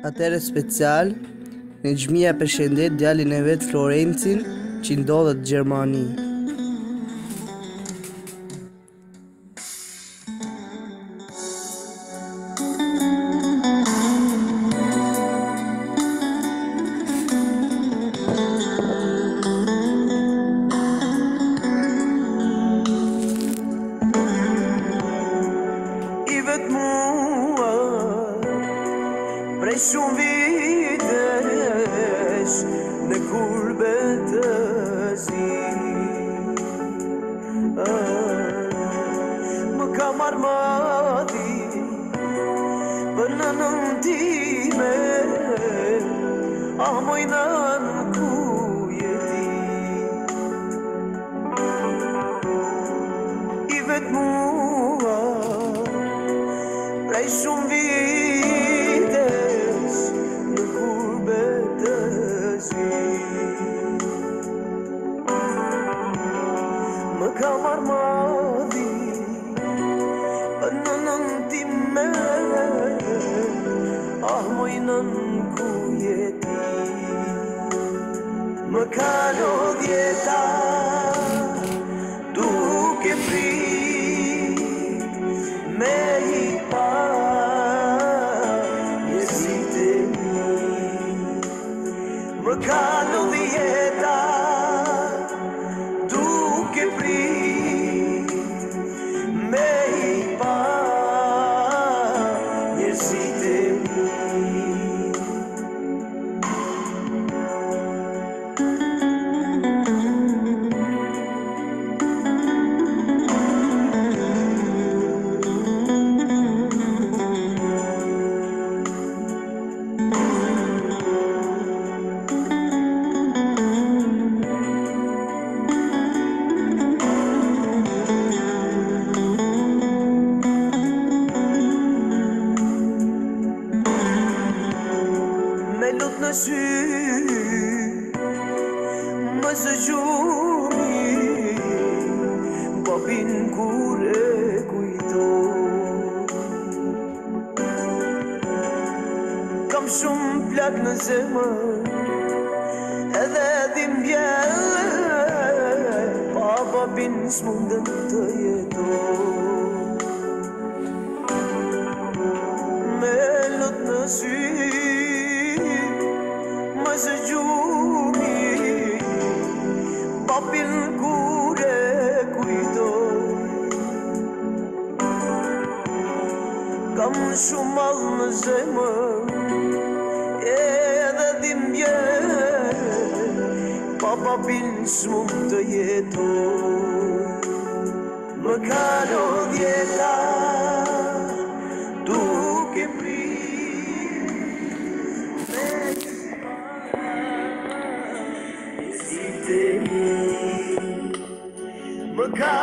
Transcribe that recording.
Atëre special, në gjmija përshëndet djalin e vetë Florencin, që ndodhet Gjermani. Prej shumë vitesh në kurbe të zi më ka marrë mati për nënën time moj nën ku jeti I vetë mua prej shumë vitesh në kurbe të zi më ka marrë mati për nënën time moj nën ku jeti më ka lodh jeta duke prit me I pa njerëzit e mi më ka lodh jeta duke prit me I pa njerëzit e mi lut në sy më së gjumi babin kur e kujto kam shumë plak në zemër edhe dhim bjerë pa babin s'mundën të jeto me lut në sy më së gjumi babin kur e kujtoj kam shumë mall në zemër edhe dhim bjerë pa babin s'mund të jetoj më ka lodh jeta duke më ka